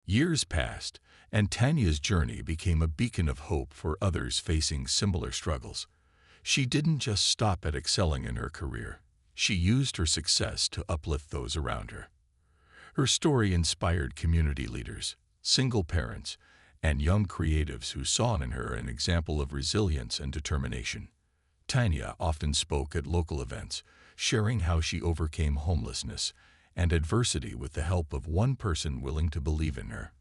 Years passed, and Tanya's journey became a beacon of hope for others facing similar struggles. She didn't just stop at excelling in her career. She used her success to uplift those around her. Her story inspired community leaders, single parents, and young creatives who saw in her an example of resilience and determination. Tanya often spoke at local events, sharing how she overcame homelessness and adversity with the help of one person willing to believe in her.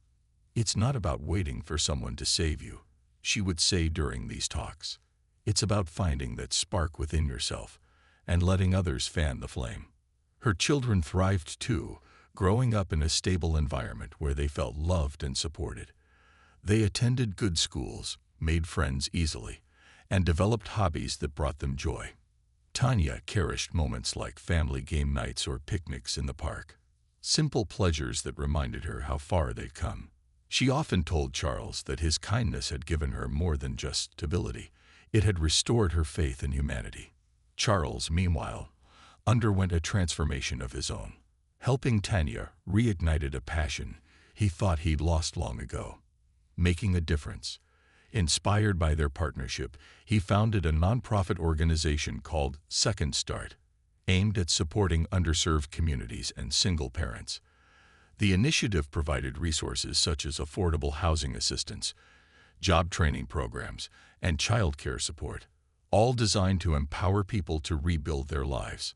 "It's not about waiting for someone to save you," she would say during these talks. "It's about finding that spark within yourself and letting others fan the flame." Her children thrived too, growing up in a stable environment where they felt loved and supported. They attended good schools, made friends easily, and developed hobbies that brought them joy. Tanya cherished moments like family game nights or picnics in the park, simple pleasures that reminded her how far they'd come. She often told Charles that his kindness had given her more than just stability. It had restored her faith in humanity. Charles, meanwhile, underwent a transformation of his own. Helping Tanya reignited a passion he thought he'd lost long ago: making a difference. Inspired by their partnership, he founded a nonprofit organization called Second Start, aimed at supporting underserved communities and single parents. The initiative provided resources such as affordable housing assistance, job training programs, and childcare support, all designed to empower people to rebuild their lives.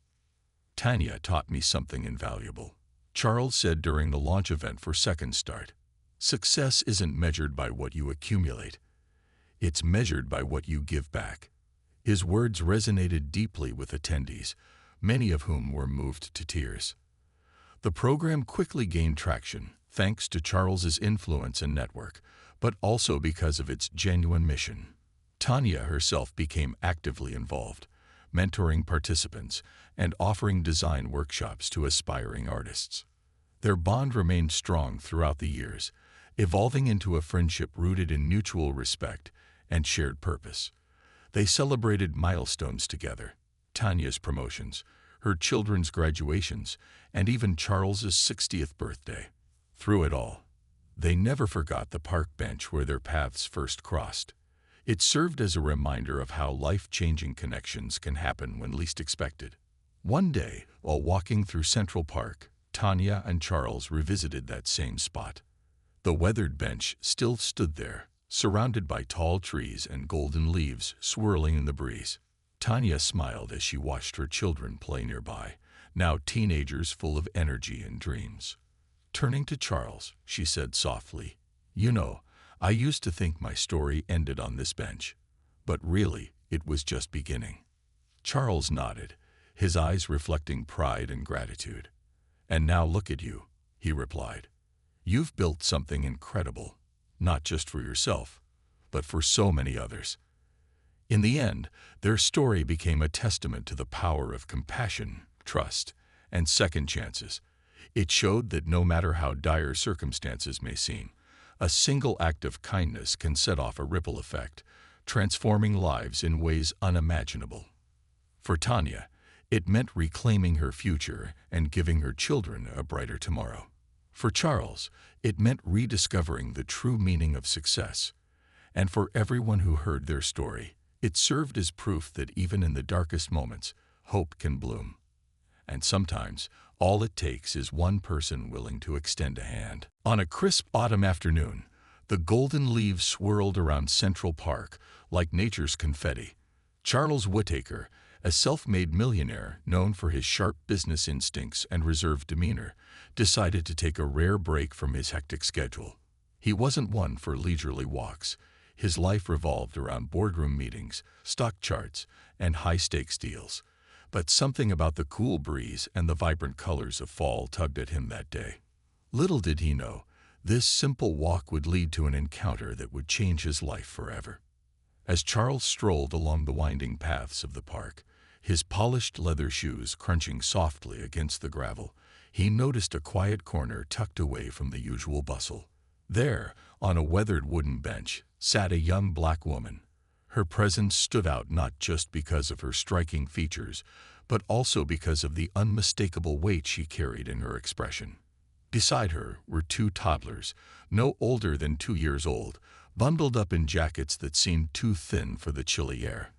"Tanya taught me something invaluable," Charles said during the launch event for Second Start. "Success isn't measured by what you accumulate. It's measured by what you give back." His words resonated deeply with attendees, many of whom were moved to tears. The program quickly gained traction, thanks to Charles's influence and network, but also because of its genuine mission. Tanya herself became actively involved, mentoring participants and offering design workshops to aspiring artists. Their bond remained strong throughout the years, evolving into a friendship rooted in mutual respect and shared purpose. They celebrated milestones together: Tanya's promotions, her children's graduations, and even Charles's 60th birthday. Through it all, they never forgot the park bench where their paths first crossed. It served as a reminder of how life-changing connections can happen when least expected. One day, while walking through Central Park, Tanya and Charles revisited that same spot. The weathered bench still stood there, surrounded by tall trees and golden leaves swirling in the breeze. Tanya smiled as she watched her children play nearby, now teenagers full of energy and dreams. Turning to Charles, she said softly, "You know, I used to think my story ended on this bench, but really, it was just beginning." Charles nodded, his eyes reflecting pride and gratitude. "And now look at you," he replied. "You've built something incredible, not just for yourself, but for so many others." In the end, their story became a testament to the power of compassion, trust, and second chances. It showed that no matter how dire circumstances may seem, a single act of kindness can set off a ripple effect, transforming lives in ways unimaginable. For Tanya, it meant reclaiming her future and giving her children a brighter tomorrow. For Charles, it meant rediscovering the true meaning of success. And for everyone who heard their story, it served as proof that even in the darkest moments, hope can bloom. And sometimes, all it takes is one person willing to extend a hand. On a crisp autumn afternoon, the golden leaves swirled around Central Park like nature's confetti. Charles Whittaker, a self-made millionaire known for his sharp business instincts and reserved demeanor, decided to take a rare break from his hectic schedule. He wasn't one for leisurely walks. His life revolved around boardroom meetings, stock charts, and high-stakes deals. But something about the cool breeze and the vibrant colors of fall tugged at him that day. Little did he know, this simple walk would lead to an encounter that would change his life forever. As Charles strolled along the winding paths of the park, his polished leather shoes crunching softly against the gravel, he noticed a quiet corner tucked away from the usual bustle. There, on a weathered wooden bench, sat a young black woman. Her presence stood out not just because of her striking features, but also because of the unmistakable weight she carried in her expression. Beside her were two toddlers, no older than 2 years old, bundled up in jackets that seemed too thin for the chilly air.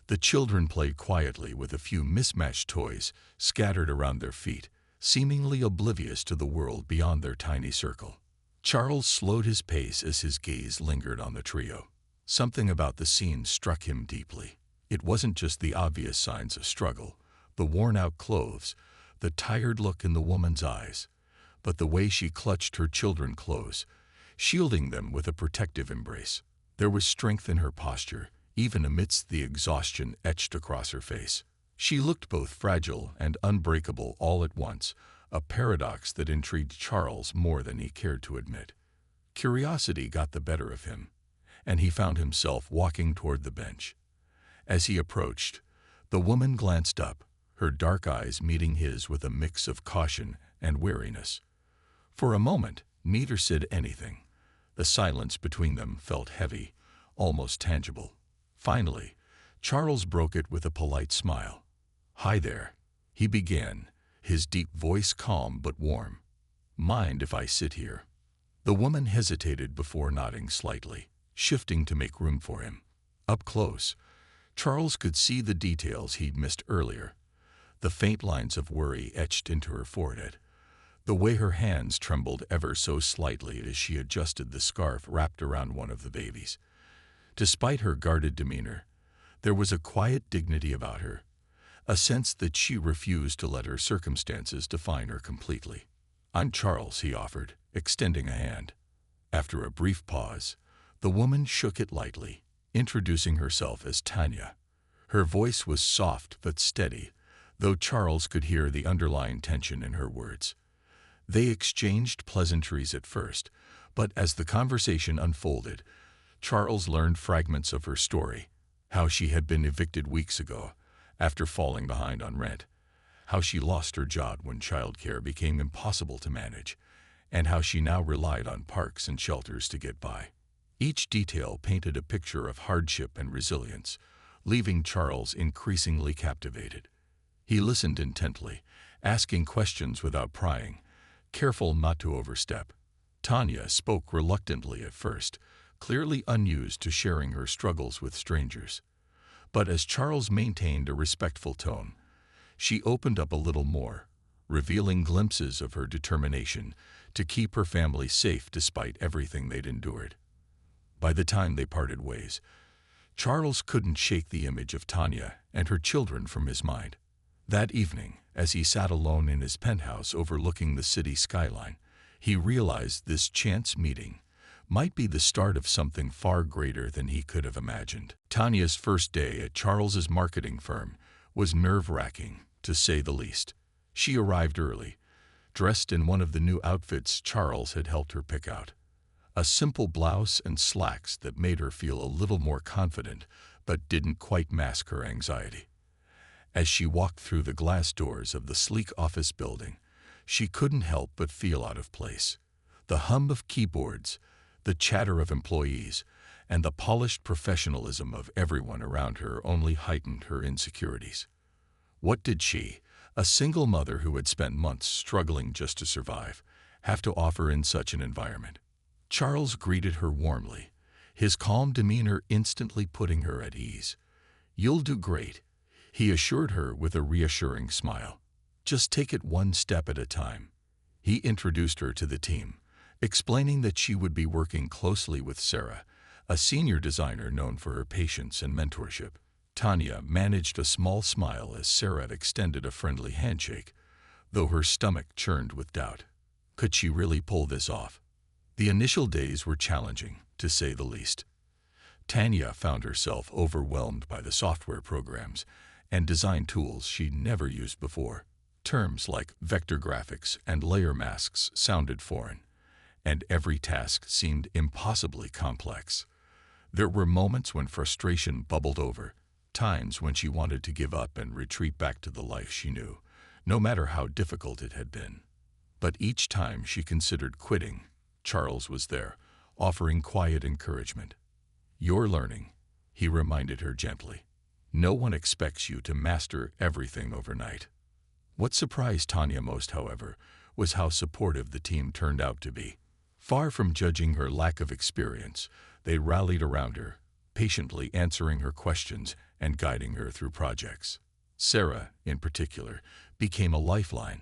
The children played quietly with a few mismatched toys scattered around their feet, seemingly oblivious to the world beyond their tiny circle. Charles slowed his pace as his gaze lingered on the trio. Something about the scene struck him deeply. It wasn't just the obvious signs of struggle, the worn-out clothes, the tired look in the woman's eyes, but the way she clutched her children close, shielding them with a protective embrace. There was strength in her posture, even amidst the exhaustion etched across her face. She looked both fragile and unbreakable all at once, a paradox that intrigued Charles more than he cared to admit. Curiosity got the better of him, and he found himself walking toward the bench. As he approached, the woman glanced up, her dark eyes meeting his with a mix of caution and wariness. For a moment, neither said anything. The silence between them felt heavy, almost tangible. Finally, Charles broke it with a polite smile. "Hi there," he began, his deep voice calm but warm. "Mind if I sit here?" The woman hesitated before nodding slightly, shifting to make room for him. Up close, Charles could see the details he'd missed earlier. The faint lines of worry etched into her forehead, the way her hands trembled ever so slightly as she adjusted the scarf wrapped around one of the babies. Despite her guarded demeanor, there was a quiet dignity about her, a sense that she refused to let her circumstances define her completely. "I'm Charles," he offered, extending a hand. After a brief pause, the woman shook it lightly, introducing herself as Tanya. Her voice was soft but steady, though Charles could hear the underlying tension in her words. They exchanged pleasantries at first, but as the conversation unfolded, Charles learned fragments of her story: how she had been evicted weeks ago, after falling behind on rent, how she lost her job when childcare became impossible to manage, and how she now relied on parks and shelters to get by. Each detail painted a picture of hardship and resilience, leaving Charles increasingly captivated. He listened intently, asking questions without prying, careful not to overstep. Tanya spoke reluctantly at first, clearly unused to sharing her struggles with strangers. But as Charles maintained a respectful tone, she opened up a little more, revealing glimpses of her determination to keep her family safe despite everything they'd endured. By the time they parted ways, Charles couldn't shake the image of Tanya and her children from his mind. That evening, as he sat alone in his penthouse overlooking the city skyline, he realized this chance meeting might be the start of something far greater than he could have imagined. Tanya's first day at Charles's marketing firm was nerve-wracking, to say the least. She arrived early, dressed in one of the new outfits Charles had helped her pick out. A simple blouse and slacks that made her feel a little more confident, but didn't quite mask her anxiety. As she walked through the glass doors of the sleek office building, she couldn't help but feel out of place. The hum of keyboards, the chatter of employees, and the polished professionalism of everyone around her only heightened her insecurities. What did she, a single mother who had spent months struggling just to survive, have to offer in such an environment? Charles greeted her warmly, his calm demeanor instantly putting her at ease. "You'll do great," he assured her with a reassuring smile. "Just take it one step at a time." He introduced her to the team, explaining that she would be working closely with Sarah, a senior designer known for her patience and mentorship. Tanya managed a small smile as Sarah extended a friendly handshake, though her stomach churned with doubt. Could she really pull this off? The initial days were challenging, to say the least. Tanya found herself overwhelmed by the software programs and design tools she'd never used before. Terms like vector graphics and layer masks sounded foreign, and every task seemed impossibly complex. There were moments when frustration bubbled over, times when she wanted to give up and retreat back to the life she knew, no matter how difficult it had been. But each time she considered quitting, Charles was there, offering quiet encouragement. "You're learning," he reminded her gently. "No one expects you to master everything overnight." What surprised Tanya most, however, was how supportive the team turned out to be. Far from judging her lack of experience, they rallied around her, patiently answering her questions and guiding her through projects. Sarah, in particular, became a lifeline,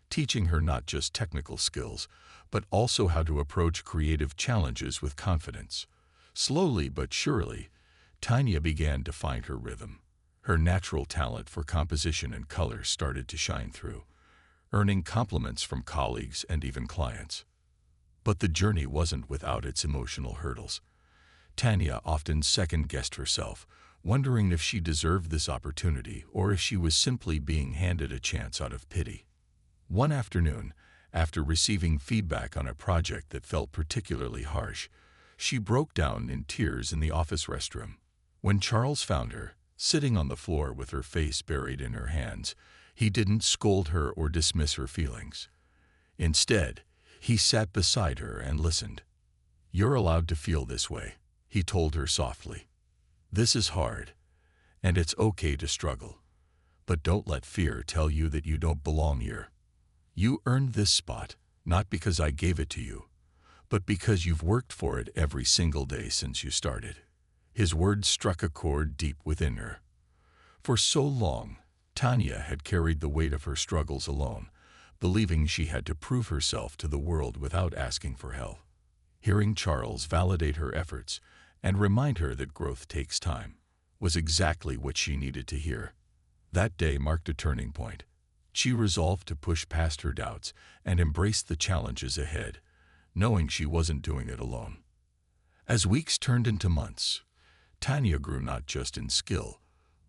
teaching her not just technical skills, but also how to approach creative challenges with confidence. Slowly but surely, Tanya began to find her rhythm. Her natural talent for composition and color started to shine through, earning compliments from colleagues and even clients. But the journey wasn't without its emotional hurdles. Tanya often second-guessed herself, wondering if she deserved this opportunity or if she was simply being handed a chance out of pity. One afternoon, after receiving feedback on a project that felt particularly harsh, she broke down in tears in the office restroom. When Charles found her, sitting on the floor with her face buried in her hands, he didn't scold her or dismiss her feelings. Instead, he sat beside her and listened. "You're allowed to feel this way," he told her softly. "This is hard, and it's okay to struggle. But don't let fear tell you that you don't belong here. You earned this spot, not because I gave it to you, but because you've worked for it every single day since you started." His words struck a chord deep within her. For so long, Tanya had carried the weight of her struggles alone, believing she had to prove herself to the world without asking for help. Hearing Charles validate her efforts and remind her that growth takes time was exactly what she needed to hear. That day marked a turning point. She resolved to push past her doubts and embrace the challenges ahead, knowing she wasn't doing it alone. As weeks turned into months, Tanya grew not just in skill,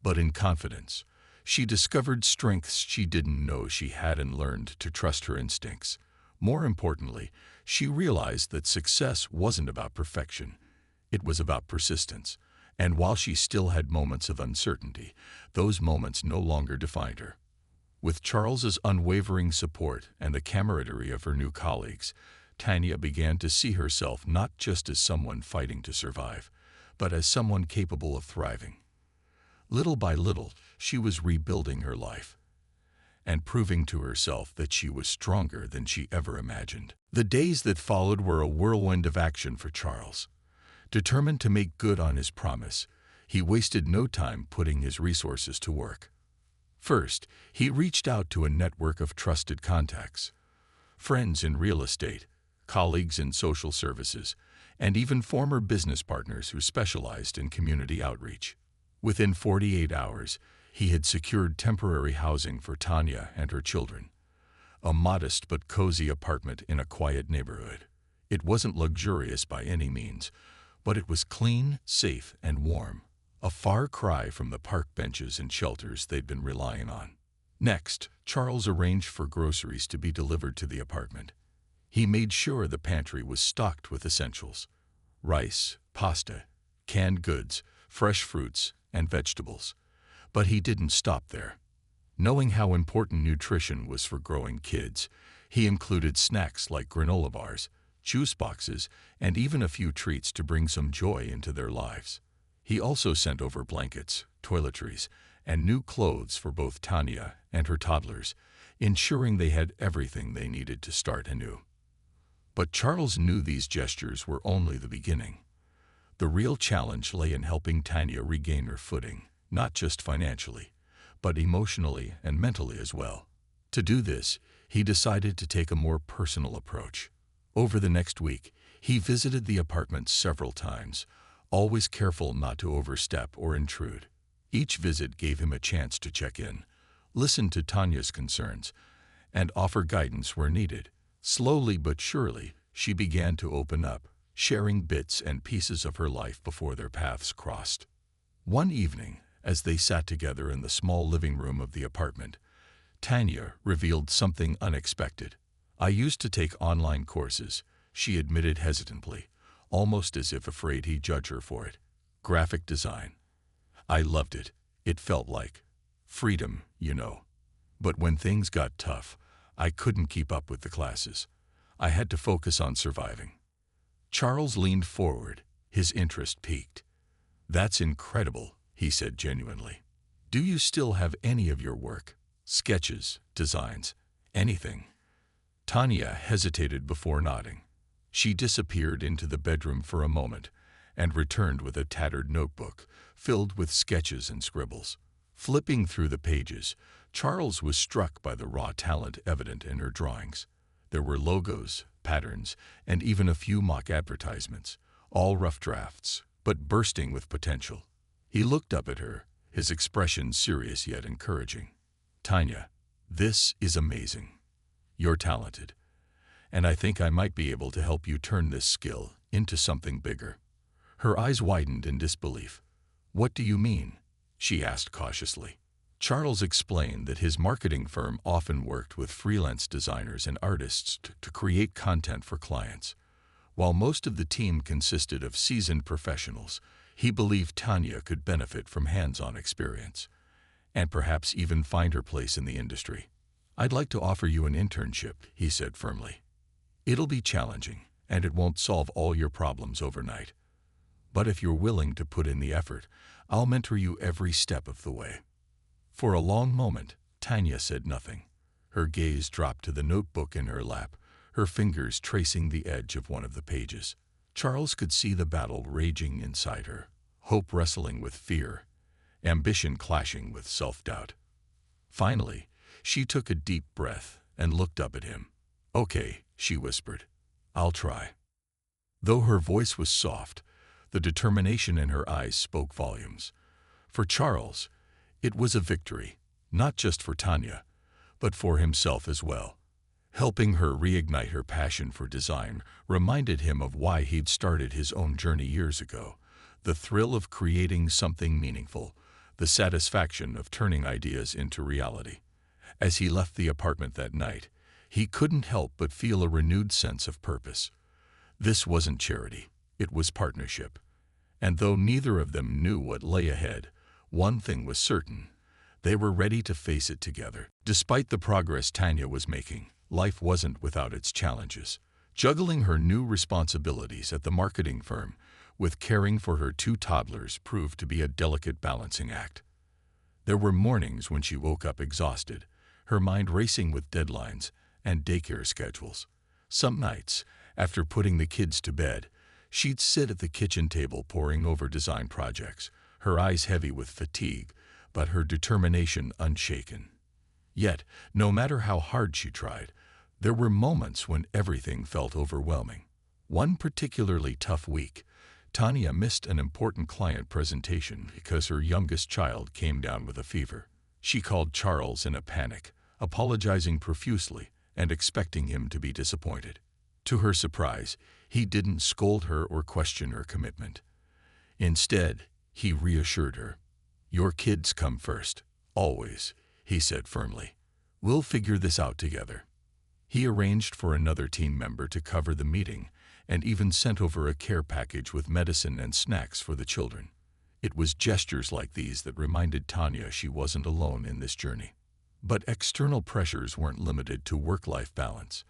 but in confidence. She discovered strengths she didn't know she had and learned to trust her instincts. More importantly, she realized that success wasn't about perfection. It was about persistence. And while she still had moments of uncertainty, those moments no longer defined her. With Charles's unwavering support and the camaraderie of her new colleagues, Tanya began to see herself not just as someone fighting to survive, but as someone capable of thriving. Little by little, she was rebuilding her life and proving to herself that she was stronger than she ever imagined. The days that followed were a whirlwind of action for Charles. Determined to make good on his promise, he wasted no time putting his resources to work. First, he reached out to a network of trusted contacts, friends in real estate, colleagues in social services, and even former business partners who specialized in community outreach. Within 48 hours, he had secured temporary housing for Tanya and her children, a modest but cozy apartment in a quiet neighborhood. It wasn't luxurious by any means, but it was clean, safe, and warm, a far cry from the park benches and shelters they'd been relying on. Next, Charles arranged for groceries to be delivered to the apartment. He made sure the pantry was stocked with essentials: rice, pasta, canned goods, fresh fruits, and vegetables. But he didn't stop there. Knowing how important nutrition was for growing kids, he included snacks like granola bars, juice boxes, and even a few treats to bring some joy into their lives. He also sent over blankets, toiletries, and new clothes for both Tanya and her toddlers, ensuring they had everything they needed to start anew. But Charles knew these gestures were only the beginning. The real challenge lay in helping Tanya regain her footing, not just financially, but emotionally and mentally as well. To do this, he decided to take a more personal approach. Over the next week, he visited the apartment several times, always careful not to overstep or intrude. Each visit gave him a chance to check in, listen to Tanya's concerns, and offer guidance where needed. Slowly but surely, she began to open up, sharing bits and pieces of her life before their paths crossed. One evening, as they sat together in the small living room of the apartment, Tanya revealed something unexpected. "I used to take online courses," she admitted hesitantly, almost as if afraid he'd judge her for it. "Graphic design. I loved it. It felt like freedom, you know. But when things got tough, I couldn't keep up with the classes. I had to focus on surviving." Charles leaned forward, his interest piqued. "That's incredible," he said genuinely. "Do you still have any of your work? Sketches, designs, anything?" Tanya hesitated before nodding. She disappeared into the bedroom for a moment and returned with a tattered notebook filled with sketches and scribbles. Flipping through the pages, Charles was struck by the raw talent evident in her drawings. There were logos, patterns, and even a few mock advertisements, all rough drafts, but bursting with potential. He looked up at her, his expression serious yet encouraging. "Tanya, this is amazing. You're talented, and I think I might be able to help you turn this skill into something bigger." Her eyes widened in disbelief. "What do you mean?" she asked cautiously. Charles explained that his marketing firm often worked with freelance designers and artists to create content for clients. While most of the team consisted of seasoned professionals, he believed Tanya could benefit from hands-on experience, and perhaps even find her place in the industry. "I'd like to offer you an internship," he said firmly. "It'll be challenging, and it won't solve all your problems overnight. But if you're willing to put in the effort, I'll mentor you every step of the way." For a long moment, Tanya said nothing. Her gaze dropped to the notebook in her lap, her fingers tracing the edge of one of the pages. Charles could see the battle raging inside her, hope wrestling with fear, ambition clashing with self-doubt. Finally, she took a deep breath and looked up at him. "Okay," she whispered. "I'll try." Though her voice was soft, the determination in her eyes spoke volumes. For Charles, it was a victory, not just for Tanya, but for himself as well. Helping her reignite her passion for design reminded him of why he'd started his own journey years ago: the thrill of creating something meaningful, the satisfaction of turning ideas into reality. As he left the apartment that night, he couldn't help but feel a renewed sense of purpose. This wasn't charity, it was partnership. And though neither of them knew what lay ahead, one thing was certain: they were ready to face it together. Despite the progress Tanya was making, life wasn't without its challenges. Juggling her new responsibilities at the marketing firm with caring for her 2 toddlers proved to be a delicate balancing act. There were mornings when she woke up exhausted, her mind racing with deadlines and daycare schedules. Some nights, after putting the kids to bed, she'd sit at the kitchen table poring over design projects, her eyes heavy with fatigue, but her determination unshaken. Yet, no matter how hard she tried, there were moments when everything felt overwhelming. One particularly tough week, Tanya missed an important client presentation because her youngest child came down with a fever. She called Charles in a panic, apologizing profusely and expecting him to be disappointed. To her surprise, he didn't scold her or question her commitment. Instead, he reassured her. "Your kids come first, always," he said firmly. "We'll figure this out together." He arranged for another team member to cover the meeting and even sent over a care package with medicine and snacks for the children. It was gestures like these that reminded Tanya she wasn't alone in this journey. But external pressures weren't limited to work-life balance.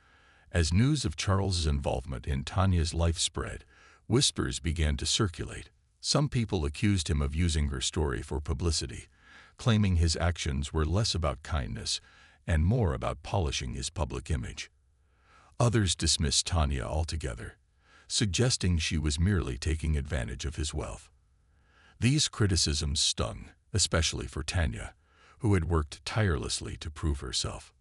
As news of Charles's involvement in Tanya's life spread, whispers began to circulate. Some people accused him of using her story for publicity, claiming his actions were less about kindness and more about polishing his public image. Others dismissed Tanya altogether, suggesting she was merely taking advantage of his wealth. These criticisms stung, especially for Tanya, who had worked tirelessly to prove herself.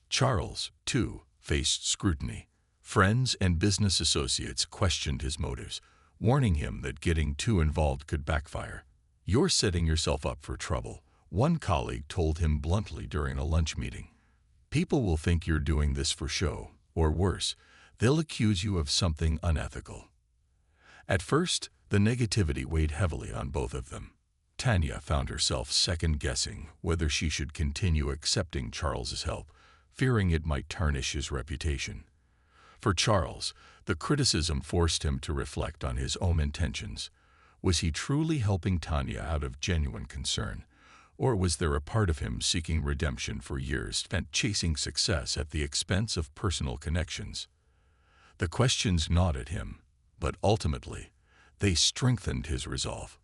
Charles, too, faced scrutiny. Friends and business associates questioned his motives, warning him that getting too involved could backfire. "You're setting yourself up for trouble," one colleague told him bluntly during a lunch meeting. "People will think you're doing this for show, or worse, they'll accuse you of something unethical." At first, the negativity weighed heavily on both of them. Tanya found herself second-guessing whether she should continue accepting Charles's help, fearing it might tarnish his reputation. For Charles, the criticism forced him to reflect on his own intentions. Was he truly helping Tanya out of genuine concern, or was there a part of him seeking redemption for years spent chasing success at the expense of personal connections? The questions gnawed at him, but ultimately, they strengthened his resolve.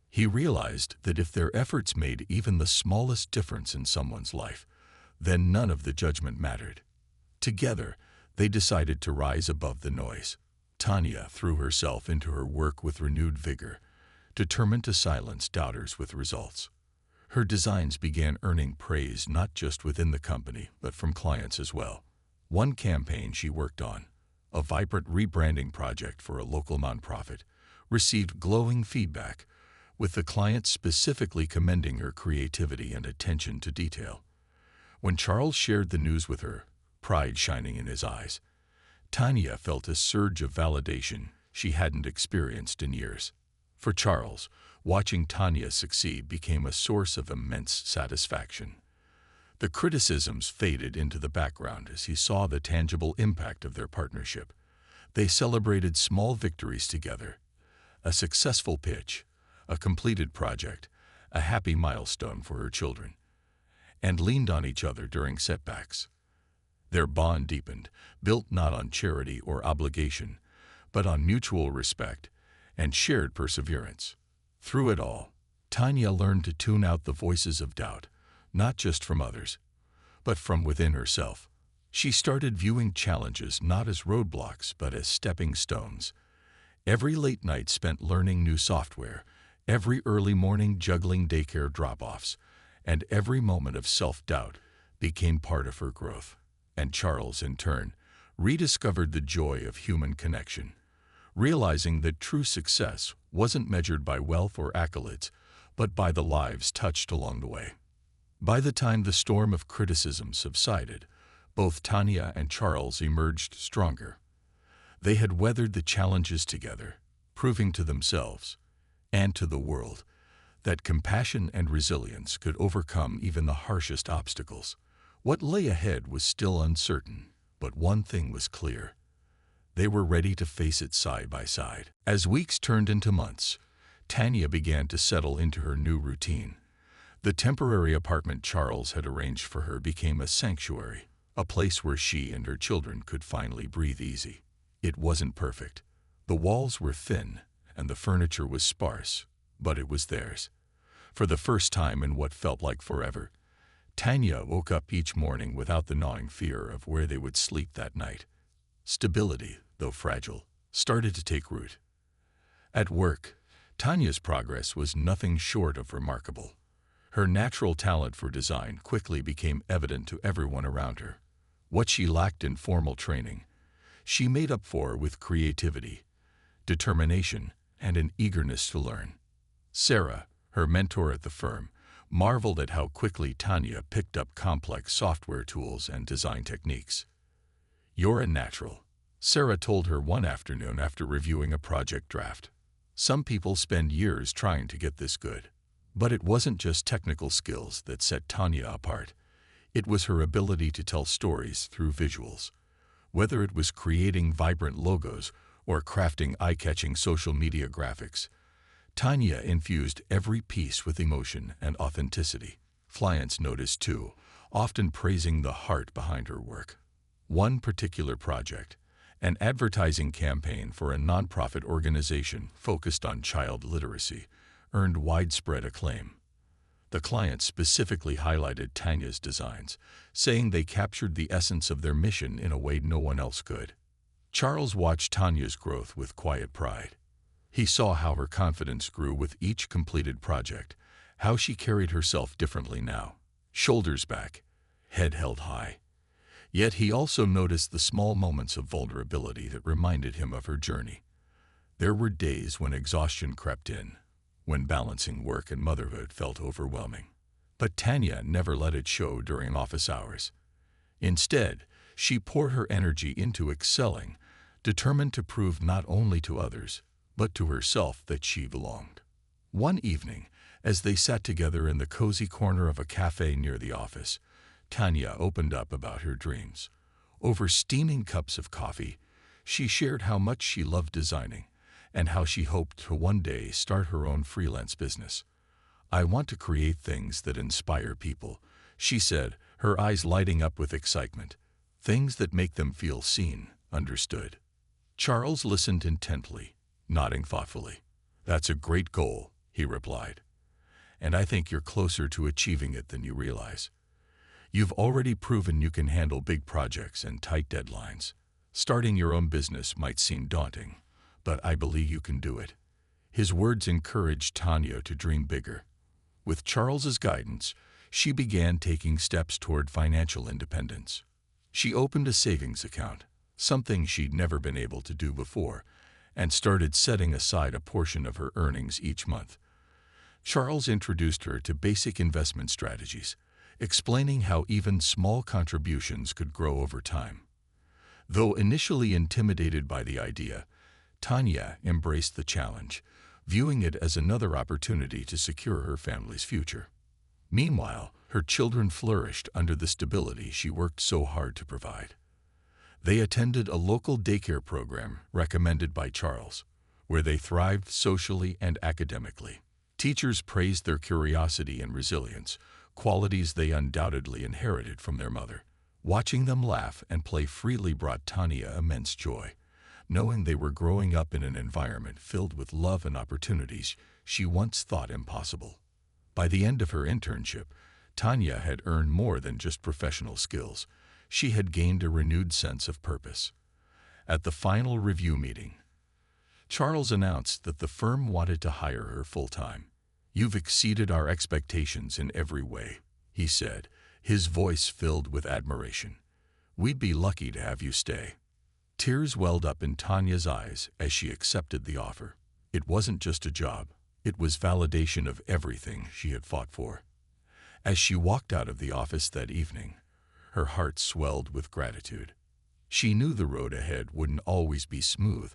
He realized that if their efforts made even the smallest difference in someone's life, then none of the judgment mattered. Together, They decided to rise above the noise. Tanya threw herself into her work with renewed vigor, determined to silence doubters with results. Her designs began earning praise not just within the company, but from clients as well. One campaign she worked on, a vibrant rebranding project for a local nonprofit, received glowing feedback, with the client specifically commending her creativity and attention to detail. When Charles shared the news with her, pride shining in his eyes, Tanya felt a surge of validation she hadn't experienced in years. For Charles, watching Tanya succeed became a source of immense satisfaction. The criticisms faded into the background as he saw the tangible impact of their partnership. They celebrated small victories together, a successful pitch, a completed project, a happy milestone for her children, and leaned on each other during setbacks. Their bond deepened, built not on charity or obligation, but on mutual respect and shared perseverance. Through it all, Tanya learned to tune out the voices of doubt, not just from others, but from within herself. She started viewing challenges not as roadblocks, but as stepping stones. Every late night spent learning new software, every early morning juggling daycare drop-offs, and every moment of self-doubt became part of her growth. And Charles, in turn, rediscovered the joy of human connection, realizing that true success wasn't measured by wealth or accolades, but by the lives touched along the way. By the time the storm of criticism subsided, both Tanya and Charles emerged stronger. They had weathered the challenges together, proving to themselves and to the world that compassion and resilience could overcome even the harshest obstacles. What lay ahead was still uncertain, but one thing was clear. They were ready to face it side by side. As weeks turned into months, Tanya began to settle into her new routine. The temporary apartment Charles had arranged for her became a sanctuary, a place where she and her children could finally breathe easy. It wasn't perfect. The walls were thin, and the furniture was sparse, but it was theirs. For the first time in what felt like forever, Tanya woke up each morning without the gnawing fear of where they would sleep that night. Stability, though fragile, started to take root. At work, Tanya's progress was nothing short of remarkable. Her natural talent for design quickly became evident to everyone around her. What she lacked in formal training, she made up for with creativity, determination, and an eagerness to learn. Sarah, her mentor at the firm, marveled at how quickly Tanya picked up complex software tools and design techniques. "You're a natural," Sarah told her one afternoon after reviewing a project draft. "Some people spend years trying to get this good." But it wasn't just technical skills that set Tanya apart. It was her ability to tell stories through visuals. Whether it was creating vibrant logos or crafting eye-catching social media graphics, Tanya infused every piece with emotion and authenticity. Clients noticed too, often praising the heart behind her work. One particular project, an advertising campaign for a nonprofit organization focused on child literacy, earned widespread acclaim. The client specifically highlighted Tanya's designs, saying they captured the essence of their mission in a way no one else could. Charles watched Tanya's growth with quiet pride. He saw how her confidence grew with each completed project, how she carried herself differently now, shoulders back, head held high. Yet he also noticed the small moments of vulnerability that reminded him of her journey. There were days when exhaustion crept in, when balancing work and motherhood felt overwhelming. But Tanya never let it show during office hours. Instead, she poured her energy into excelling, determined to prove not only to others, but to herself that she belonged. One evening, as they sat together in the cozy corner of a cafe near the office, Tanya opened up about her dreams. Over steaming cups of coffee, she shared how much she loved designing and how she hoped to one day start her own freelance business. "I want to create things that inspire people," she said, her eyes lighting up with excitement. "Things that make them feel seen, understood." Charles listened intently, nodding thoughtfully. "That's a great goal," he replied. "And I think you're closer to achieving it than you realize. You've already proven you can handle big projects and tight deadlines. Starting your own business might seem daunting, but I believe you can do it." His words encouraged Tanya to dream bigger. With Charles's guidance, she began taking steps toward financial independence. She opened a savings account, something she'd never been able to do before, and started setting aside a portion of her earnings each month. Charles introduced her to basic investment strategies, explaining how even small contributions could grow over time. Though initially intimidated by the idea, Tanya embraced the challenge, viewing it as another opportunity to secure her family's future. Meanwhile, her children flourished under the stability she worked so hard to provide. They attended a local daycare program recommended by Charles, where they thrived socially and academically. Teachers praised their curiosity and resilience, qualities they undoubtedly inherited from their mother. Watching them laugh and play freely brought Tanya immense joy, knowing they were growing up in an environment filled with love and opportunities she once thought impossible. By the end of her internship, Tanya had earned more than just professional skills. She had gained a renewed sense of purpose. At the final review meeting, Charles announced that the firm wanted to hire her full-time. "You've exceeded our expectations in every way," he said, his voice filled with admiration. "We'd be lucky to have you stay." Tears welled up in Tanya's eyes as she accepted the offer. It wasn't just a job. It was validation of everything she had fought for. As she walked out of the office that evening, her heart swelled with gratitude. She knew the road ahead wouldn't always be smooth,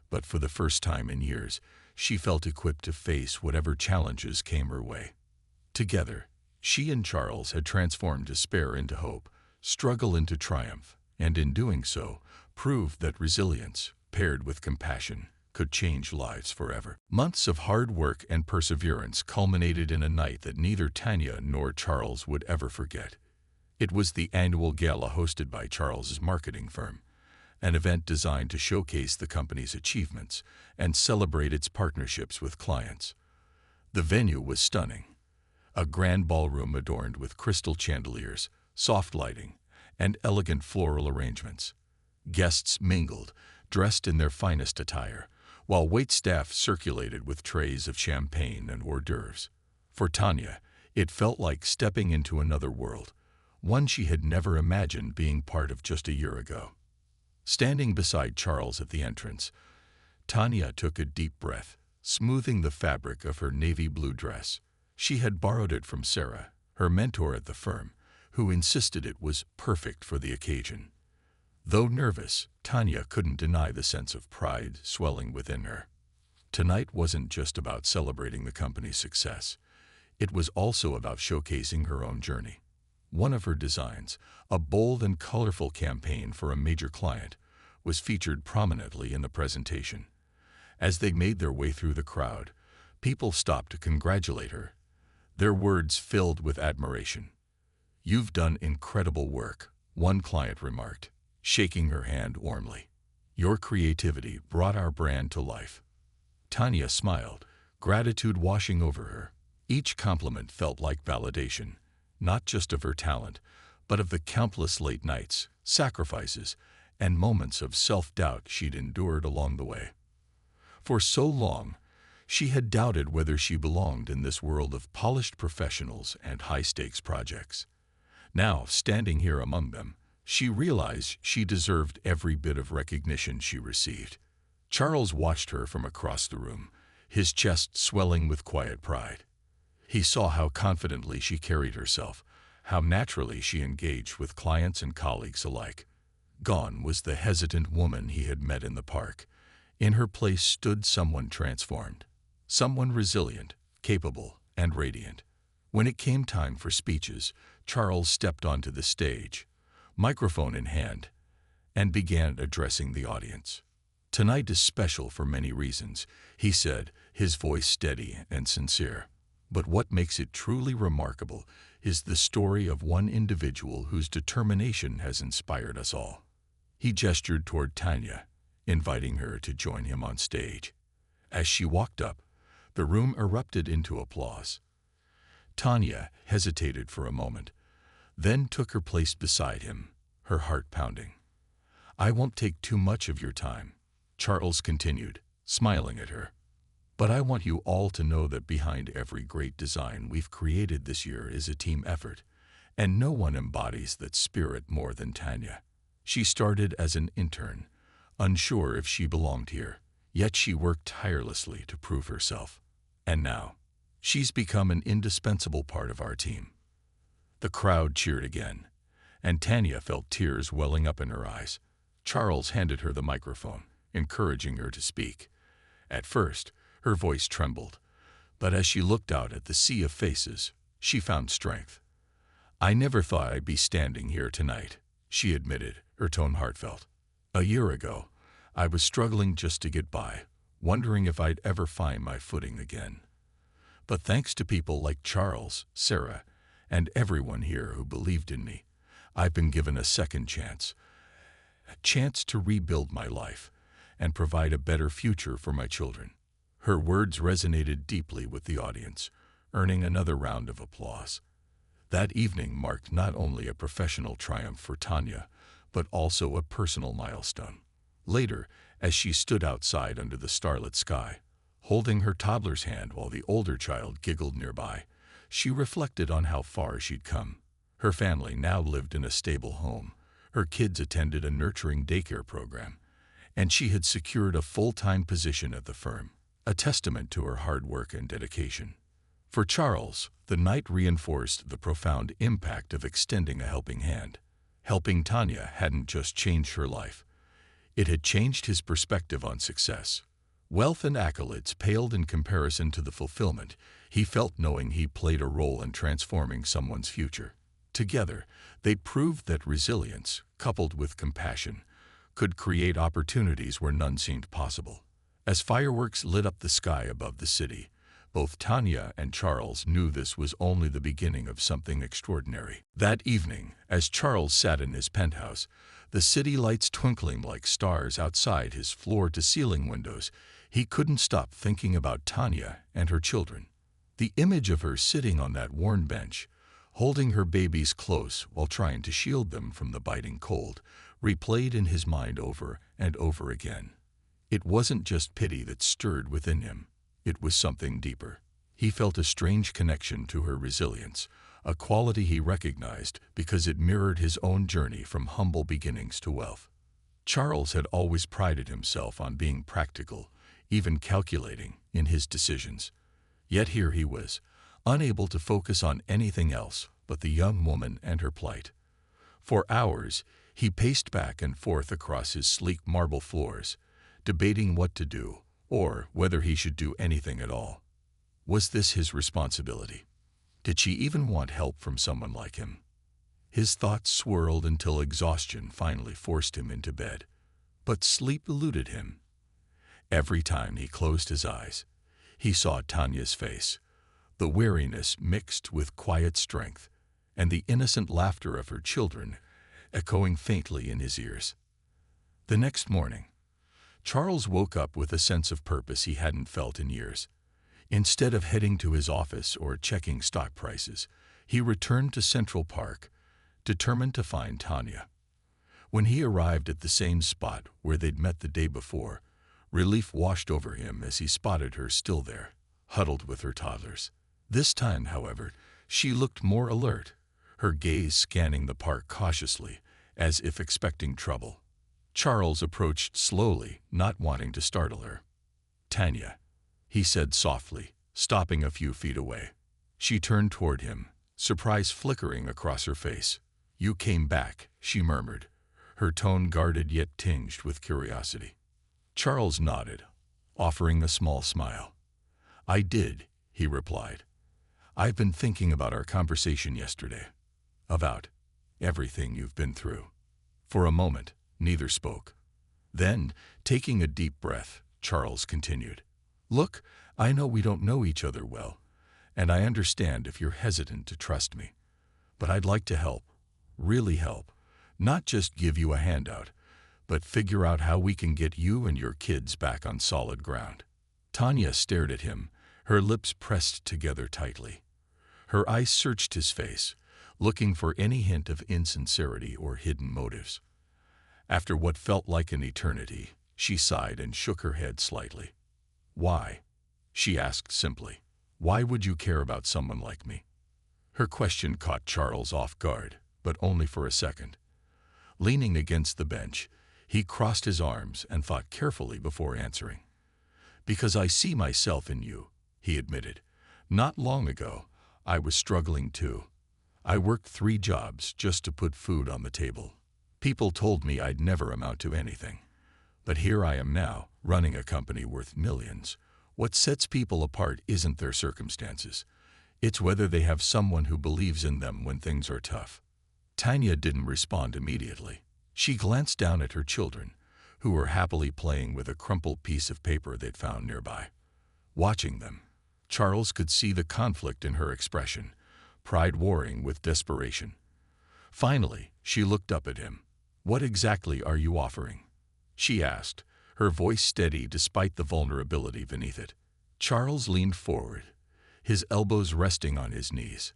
but for the first time in years, she felt equipped to face whatever challenges came her way. Together, she and Charles had transformed despair into hope, struggle into triumph, and in doing so, proved that resilience, paired with compassion, could change lives forever. Months of hard work and perseverance culminated in a night that neither Tanya nor Charles would ever forget. It was the annual gala hosted by Charles's marketing firm, an event designed to showcase the company's achievements and celebrate its partnerships with clients. The venue was stunning, a grand ballroom adorned with crystal chandeliers, soft lighting, and elegant floral arrangements. Guests mingled, dressed in their finest attire, while waitstaff circulated with trays of champagne and hors d'oeuvres. For Tanya, it felt like stepping into another world, one she had never imagined being part of just a year ago. Standing beside Charles at the entrance, Tanya took a deep breath, smoothing the fabric of her navy blue dress. She had borrowed it from Sarah, her mentor at the firm, who insisted it was perfect for the occasion. Though nervous, Tanya couldn't deny the sense of pride swelling within her. Tonight wasn't just about celebrating the company's success. It was also about showcasing her own journey. One of her designs, a bold and colorful campaign for a major client, was featured prominently in the presentation. As they made their way through the crowd, people stopped to congratulate her, their words filled with admiration. "You've done incredible work," one client remarked, shaking her hand warmly. "Your creativity brought our brand to life." Tanya smiled, gratitude washing over her. Each compliment felt like validation, not just of her talent, but of the countless late nights, sacrifices, and moments of self-doubt she'd endured along the way. For so long, she had doubted whether she belonged in this world of polished professionals and high-stakes projects. Now, standing here among them, she realized she deserved every bit of recognition she received. Charles watched her from across the room, his chest swelling with quiet pride. He saw how confidently she carried herself, how naturally she engaged with clients and colleagues alike. Gone was the hesitant woman he had met in the park. In her place stood someone transformed, someone resilient, capable, and radiant. When it came time for speeches, Charles stepped onto the stage, microphone in hand, and began addressing the audience. "Tonight is special for many reasons," he said, his voice steady and sincere. "But what makes it truly remarkable is the story of one individual whose determination has inspired us all." He gestured toward Tanya, inviting her to join him on stage. As she walked up, the room erupted into applause. Tanya hesitated for a moment, then took her place beside him, her heart pounding. I won't take too much of your time, Charles continued, smiling at her. But I want you all to know that behind every great design we've created this year is a team effort, and no one embodies that spirit more than Tanya. She started as an intern, unsure if she belonged here, yet she worked tirelessly to prove herself. And now, she's become an indispensable part of our team. The crowd cheered again, and Tanya felt tears welling up in her eyes. Charles handed her the microphone, encouraging her to speak. At first, her voice trembled, but as she looked out at the sea of faces, she found strength. I never thought I'd be standing here tonight, she admitted, her tone heartfelt. A year ago, I was struggling just to get by, wondering if I'd ever find my footing again. But thanks to people like Charles, Sarah, and everyone here who believed in me, I've been given a second chance. A chance to rebuild my life and provide a better future for my children. Her words resonated deeply with the audience, earning another round of applause. That evening marked not only a professional triumph for Tanya, but also a personal milestone. Later, as she stood outside under the starlit sky, holding her toddler's hand while the older child giggled nearby, she reflected on how far she'd come. Her family now lived in a stable home, her kids attended a nurturing daycare program, and she had secured a full-time position at the firm, a testament to her hard work and dedication. For Charles, the night reinforced the profound impact of extending a helping hand. Helping Tanya hadn't just changed her life. It had changed his perspective on success. Wealth and accolades paled in comparison to the fulfillment he felt knowing he played a role in transforming someone's future. Together, they proved that resilience, coupled with compassion, could create opportunities where none seemed possible. As fireworks lit up the sky above the city, both Tanya and Charles knew this was only the beginning of something extraordinary. That evening, as Charles sat in his penthouse, the city lights twinkling like stars outside his floor-to-ceiling windows, he couldn't stop thinking about Tanya and her children. The image of her sitting on that worn bench, holding her babies close while trying to shield them from the biting cold, replayed in his mind over and over again. It wasn't just pity that stirred within him. It was something deeper. He felt a strange connection to her resilience, a quality he recognized because it mirrored his own journey from humble beginnings to wealth. Charles had always prided himself on being practical, even calculating, in his decisions. Yet here he was, unable to focus on anything else but the young woman and her plight. For hours, he paced back and forth across his sleek marble floors, debating what to do, or whether he should do anything at all. Was this his responsibility? Did she even want help from someone like him? His thoughts swirled until exhaustion finally forced him into bed. But sleep eluded him. Every time he closed his eyes, he saw Tanya's face, the weariness mixed with quiet strength, and the innocent laughter of her children echoing faintly in his ears. The next morning, Charles woke up with a sense of purpose he hadn't felt in years. Instead of heading to his office or checking stock prices, he returned to Central Park, determined to find Tanya. When he arrived at the same spot where they'd met the day before, relief washed over him as he spotted her still there, huddled with her toddlers. This time, however, she looked more alert, her gaze scanning the park cautiously, as if expecting trouble. Charles approached slowly, not wanting to startle her. "Tanya," he said softly, stopping a few feet away. She turned toward him, surprise flickering across her face. "You came back," she murmured, her tone guarded yet tinged with curiosity. Charles nodded, offering a small smile. "I did," he replied. "I've been thinking about our conversation yesterday, about everything you've been through." For a moment, neither spoke. Then, taking a deep breath, Charles continued. "Look, I know we don't know each other well, and I understand if you're hesitant to trust me. But I'd like to help, really help, not just give you a handout, but figure out how we can get you and your kids back on solid ground." Tanya stared at him, her lips pressed together tightly. Her eyes searched his face, looking for any hint of insincerity or hidden motives. After what felt like an eternity, she sighed and shook her head slightly. "Why?" she asked simply. "Why would you care about someone like me?" Her question caught Charles off guard, but only for a second. Leaning against the bench, he crossed his arms and thought carefully before answering. "Because I see myself in you," he admitted. "Not long ago, I was struggling too. I worked 3 jobs just to put food on the table. People told me I'd never amount to anything. But here I am now, running a company worth millions. What sets people apart isn't their circumstances. It's whether they have someone who believes in them when things are tough." Tanya didn't respond immediately. She glanced down at her children, who were happily playing with a crumpled piece of paper they'd found nearby. Watching them, Charles could see the conflict in her expression, pride warring with desperation. Finally, she looked up at him. "What exactly are you offering?" she asked, her voice steady despite the vulnerability beneath it. Charles leaned forward, his elbows resting on his knees.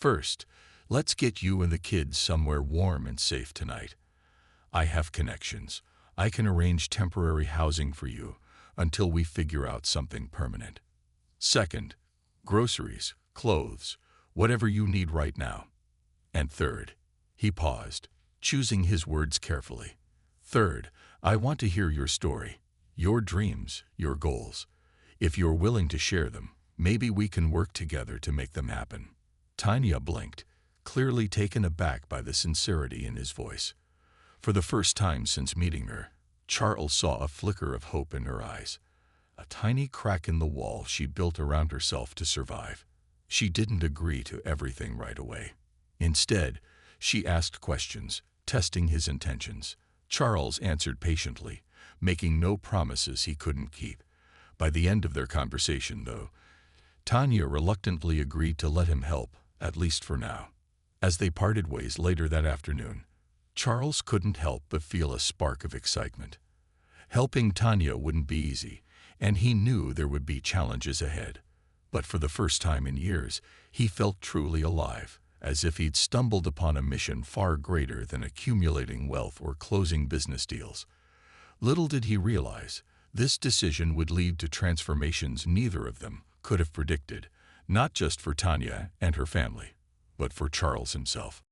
"First, let's get you and the kids somewhere warm and safe tonight. I have connections. I can arrange temporary housing for you until we figure out something permanent. Second, groceries, clothes, whatever you need right now. And third," he paused, choosing his words carefully. "Third, I want to hear your story, your dreams, your goals. If you're willing to share them, maybe we can work together to make them happen." Tanya blinked, clearly taken aback by the sincerity in his voice. For the first time since meeting her, Charles saw a flicker of hope in her eyes, a tiny crack in the wall she'd built around herself to survive. She didn't agree to everything right away. Instead, she asked questions, testing his intentions. Charles answered patiently, making no promises he couldn't keep. By the end of their conversation, though, Tanya reluctantly agreed to let him help, at least for now. As they parted ways later that afternoon, Charles couldn't help but feel a spark of excitement. Helping Tanya wouldn't be easy, and he knew there would be challenges ahead. But for the first time in years, he felt truly alive, as if he'd stumbled upon a mission far greater than accumulating wealth or closing business deals. Little did he realize, this decision would lead to transformations neither of them could have predicted, not just for Tanya and her family, but for Charles himself.